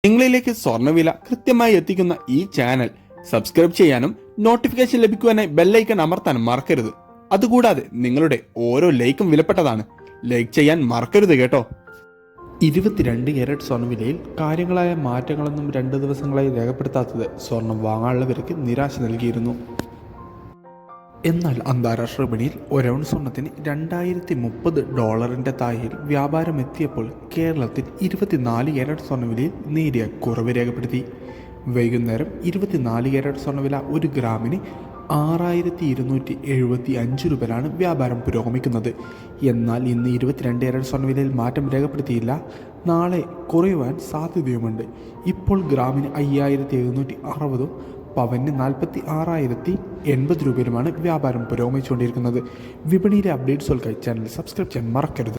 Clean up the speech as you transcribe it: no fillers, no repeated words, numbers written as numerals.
നിങ്ങളിലേക്ക് സ്വർണ്ണവില കൃത്യമായി എത്തിക്കുന്ന ഈ ചാനൽ സബ്സ്ക്രൈബ് ചെയ്യാനും നോട്ടിഫിക്കേഷൻ ലഭിക്കുവാനായി ബെല്ലൈക്കൺ അമർത്താനും മറക്കരുത്. അതുകൂടാതെ നിങ്ങളുടെ ഓരോ ലൈക്കും വിലപ്പെട്ടതാണ്. ലൈക്ക് ചെയ്യാൻ മറക്കരുത് കേട്ടോ. 22 ക്യാരറ്റ് സ്വർണ്ണവിലയിൽ കാര്യങ്ങളായ മാറ്റങ്ങളൊന്നും 2 ദിവസങ്ങളായി രേഖപ്പെടുത്താത്തത് സ്വർണം വാങ്ങാനുള്ളവർക്ക് നിരാശ നൽകിയിരുന്നു. എന്നാൽ അന്താരാഷ്ട്ര വിപണിയിൽ ഒരൗൺസ് സ്വർണത്തിന് $2030 താഴെയിൽ വ്യാപാരം എത്തിയപ്പോൾ കേരളത്തിൽ 24 ക്യാരറ്റ് സ്വർണ്ണവിലയിൽ നേരിയ കുറവ് രേഖപ്പെടുത്തി. വൈകുന്നേരം 24 ക്യാരറ്റ് സ്വർണ്ണവില 1 ഗ്രാമിന് 6275 രൂപയിലാണ് വ്യാപാരം പുരോഗമിക്കുന്നത്. എന്നാൽ ഇന്ന് 22 ക്യാരറ്റ് സ്വർണ്ണവിലയിൽ മാറ്റം രേഖപ്പെടുത്തിയില്ല. നാളെ കുറയുവാൻ സാധ്യതയുമുണ്ട്. ഇപ്പോൾ ഗ്രാമിന് 5760 പവന് 46,080 രൂപയിലുമാണ് വ്യാപാരം പുരോഗമിച്ചുകൊണ്ടിരിക്കുന്നത്. വിപണിയിലെ അപ്ഡേറ്റ്സുകൾക്കായി ചാനൽ സബ്സ്ക്രൈബ് ചെയ്യാൻ മറക്കരുത്.